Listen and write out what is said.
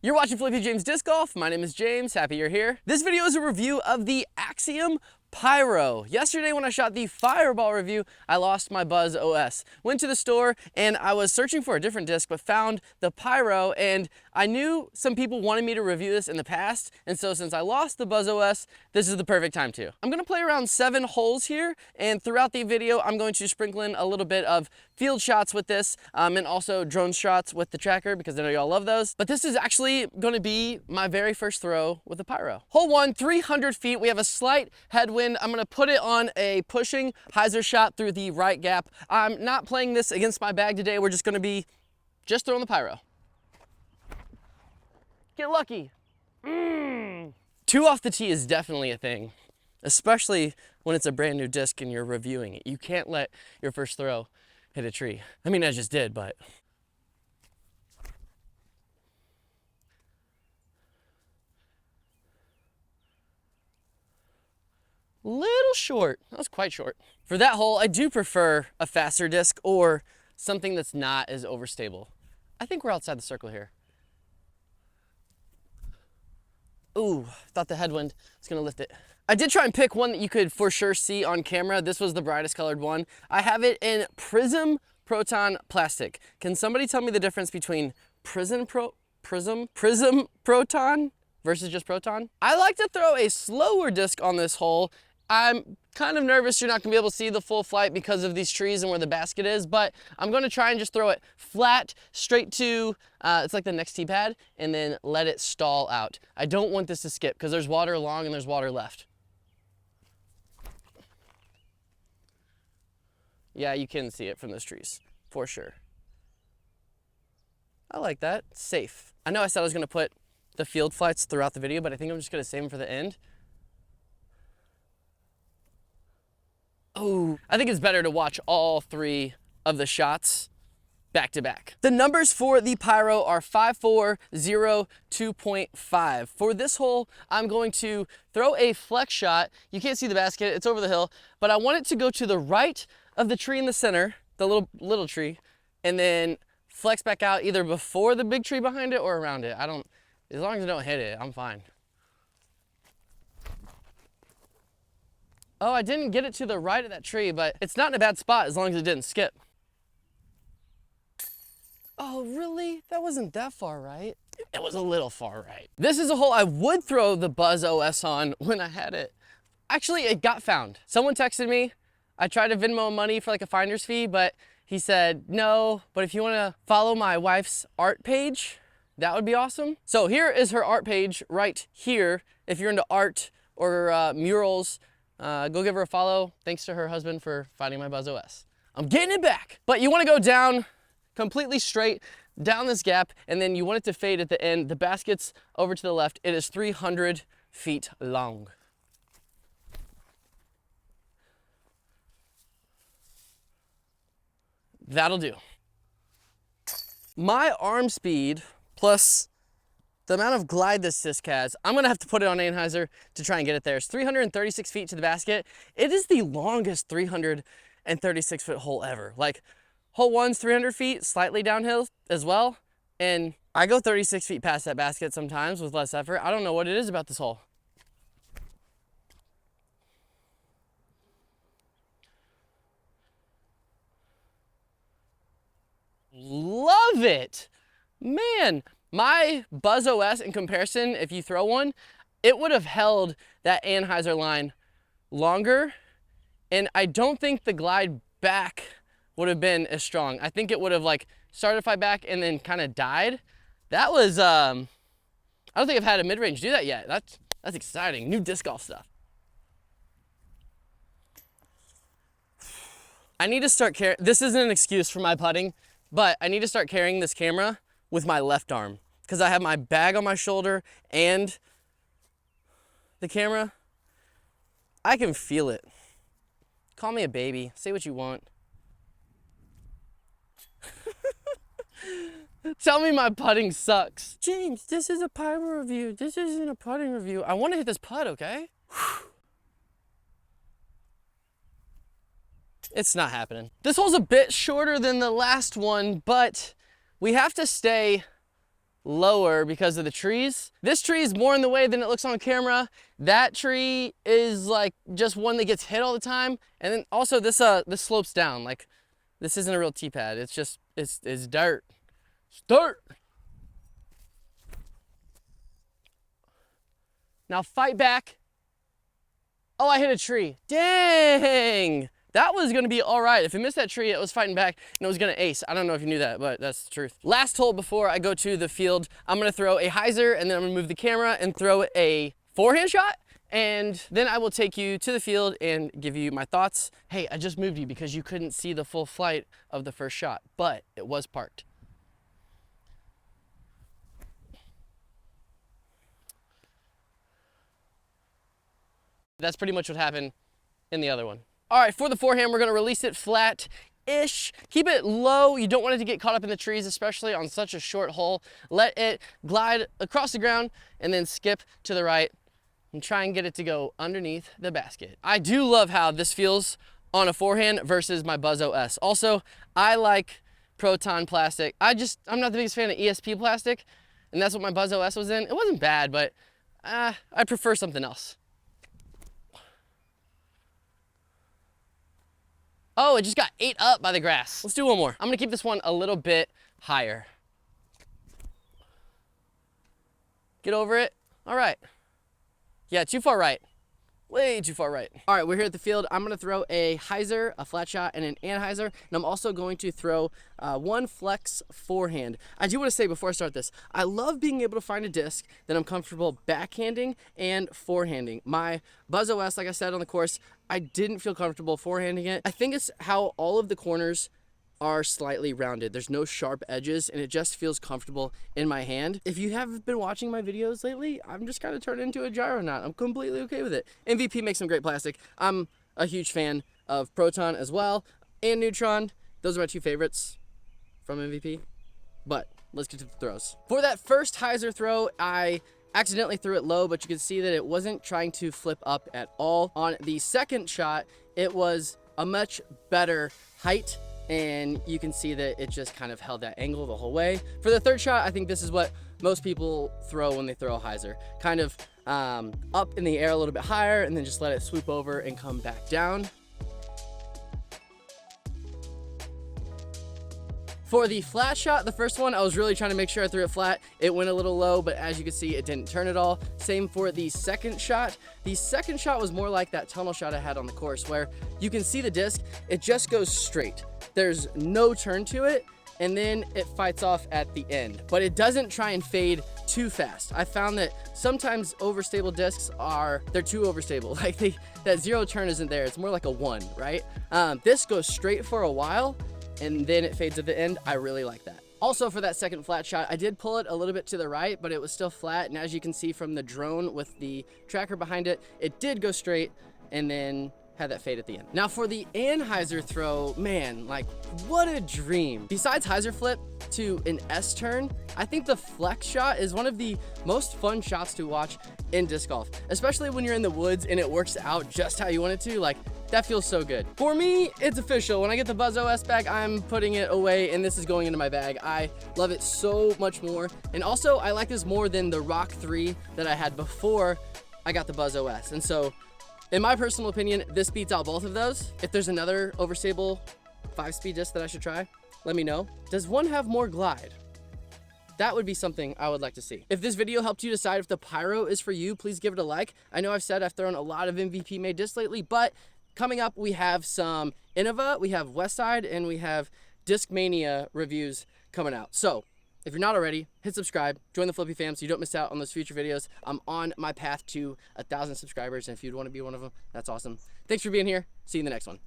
You're watching Flippy James Disc Golf. My name is James, happy you're here. This video is a review of the Axiom Pyro. Yesterday when I shot the Fireball review, I lost my Buzzz OS. Went to the store and I was searching for a different disc, but found the Pyro, and I knew some people wanted me to review this in the past, and so since I lost the Buzzz OS, this is the perfect time to. I'm gonna play around 7 holes here, and throughout the video, I'm going to sprinkle in a little bit of field shots with this, and also drone shots with the tracker, because I know y'all love those. But this is actually gonna be my very first throw with the Pyro. Hole 1, 300 feet. We have a slight headwind. I'm gonna put it on a pushing hyzer shot through the right gap. I'm not playing this against my bag today. We're just gonna be throwing the Pyro. Get lucky. 2 off the tee is definitely a thing, especially when it's a brand new disc and you're reviewing it. You can't let your first throw hit a tree. I mean, I just did, but. Little short. That was quite short. For that hole, I do prefer a faster disc or something that's not as overstable. I think we're outside the circle here. Ooh, thought the headwind was gonna lift it. I did try and pick one that you could for sure see on camera. This was the brightest colored one. I have it in Prism Proton plastic. Can somebody tell me the difference between Prism Proton versus just Proton? I like to throw a slower disc on this hole. I'm kind of nervous you're not gonna be able to see the full flight because of these trees and where the basket is, but I'm gonna try and just throw it flat, straight to, it's like the next tee pad, and then let it stall out. I don't want this to skip because there's water along and there's water left. Yeah, you can see it from those trees, for sure. I like that, safe. I know I said I was gonna put the field flights throughout the video, but I think I'm just gonna save them for the end. Oh, I think it's better to watch all 3 of the shots back to back. The numbers for the Pyro are 5402.5. For this hole, I'm going to throw a flex shot. You can't see the basket, it's over the hill, but I want it to go to the right of the tree in the center, the little tree, and then flex back out either before the big tree behind it or around it. As long as I don't hit it, I'm fine. Oh, I didn't get it to the right of that tree, but it's not in a bad spot as long as it didn't skip. Oh, really? That wasn't that far right. It was a little far right. This is a hole I would throw the Buzzz OS on when I had it. Actually, it got found. Someone texted me. I tried to Venmo money for like a finder's fee, but he said, no, but if you wanna follow my wife's art page, that would be awesome. So here is her art page right here. If you're into art or murals, go give her a follow. Thanks to her husband for finding my Buzzz OS. I'm getting it back. But you wanna go down completely straight, down this gap, and then you want it to fade at the end. The basket's over to the left. It is 300 feet long. That'll do. My arm speed plus the amount of glide this disc has, I'm gonna have to put it on Anheuser to try and get it there. It's 336 feet to the basket. It is the longest 336 foot hole ever. Like, hole 1's 300 feet, slightly downhill as well. And I go 36 feet past that basket sometimes with less effort. I don't know what it is about this hole. Love it. Man, my Buzzz OS in comparison, if you throw one, it would have held that Anheuser line longer, and I don't think the glide back would have been as strong. I think it would have like started to fight back and then kind of died. That was, I don't think I've had a mid-range do that yet. That's exciting, new disc golf stuff. I need to start carrying, this isn't an excuse for my putting, but I need to start carrying this camera with my left arm because I have my bag on my shoulder and the camera. I can feel it. Call me a baby, say what you want. Tell me my putting sucks. James, this is a Pyro review. This isn't a putting review. I want to hit this putt, okay? It's not happening. This hole's a bit shorter than the last one, but we have to stay lower because of the trees. This tree is more in the way than it looks on camera. That tree is like just one that gets hit all the time. And then also this slopes down. Like this isn't a real T-pad. It's just, it's dirt. It's dirt. Now fight back. Oh, I hit a tree. Dang. That was gonna be all right. If it missed that tree, it was fighting back and it was gonna ace. I don't know if you knew that, but that's the truth. Last hole before I go to the field, I'm gonna throw a hyzer and then I'm gonna move the camera and throw a forehand shot. And then I will take you to the field and give you my thoughts. Hey, I just moved you because you couldn't see the full flight of the first shot, but it was parked. That's pretty much what happened in the other one. All right, for the forehand, we're gonna release it flat-ish. Keep it low. You don't want it to get caught up in the trees, especially on such a short hole. Let it glide across the ground and then skip to the right and try and get it to go underneath the basket. I do love how this feels on a forehand versus my Buzzz OS. Also, I like Proton plastic. I'm not the biggest fan of ESP plastic, and that's what my Buzzz OS was in. It wasn't bad, but I prefer something else. Oh, it just got ate up by the grass. Let's do one more. I'm gonna keep this one a little bit higher. Get over it. All right. Yeah, too far right. Way too far right. All right, we're here at the field. I'm gonna throw a hyzer, a flat shot, and an anhyzer, and I'm also going to throw one flex forehand. I do wanna say before I start this, I love being able to find a disc that I'm comfortable backhanding and forehanding. My Buzzz OS, like I said on the course, I didn't feel comfortable forehanding it. I think it's how all of the corners are slightly rounded. There's no sharp edges and it just feels comfortable in my hand. If you have been watching my videos lately, I'm just kind of turned into a gyro knot. I'm completely okay with it. MVP makes some great plastic. I'm a huge fan of Proton as well and Neutron. Those are my two favorites from MVP, but let's get to the throws. For that first hyzer throw, I accidentally threw it low, but you can see that it wasn't trying to flip up at all. On the second shot, it was a much better height, and you can see that it just kind of held that angle the whole way. For the third shot, I think this is what most people throw when they throw a hyzer. Kind of up in the air a little bit higher, and then just let it swoop over and come back down. For the flat shot, the first one, I was really trying to make sure I threw it flat. It went a little low, but as you can see, it didn't turn at all. Same for the second shot. The second shot was more like that tunnel shot I had on the course where you can see the disc, it just goes straight. There's no turn to it, and then it fights off at the end. But it doesn't try and fade too fast. I found that sometimes overstable discs they're too overstable. Like that zero turn isn't there. It's more like a one, right? This goes straight for a while, and then it fades at the end. I really like that. Also for that second flat shot, I did pull it a little bit to the right, but it was still flat. And as you can see from the drone with the tracker behind it, it did go straight and then had that fade at the end. Now for the anhyzer throw, man, like what a dream. Besides hyzer flip to an S turn, I think the flex shot is one of the most fun shots to watch in disc golf, especially when you're in the woods and it works out just how you want it to. Like, that feels so good. For me, it's official. When I get the Buzzz OS back, I'm putting it away and this is going into my bag. I love it so much more. And also, I like this more than the Rock 3 that I had before I got the Buzzz OS. And so, in my personal opinion, this beats out both of those. If there's another overstable 5-speed disc that I should try, let me know. Does one have more glide? That would be something I would like to see. If this video helped you decide if the Pyro is for you, please give it a like. I know I've said I've thrown a lot of MVP made discs lately, but coming up, we have some Innova, we have Westside, and we have Discmania reviews coming out. So if you're not already, hit subscribe, join the Flippy fam so you don't miss out on those future videos. I'm on my path to 1,000 subscribers, and if you'd want to be one of them, that's awesome. Thanks for being here. See you in the next one.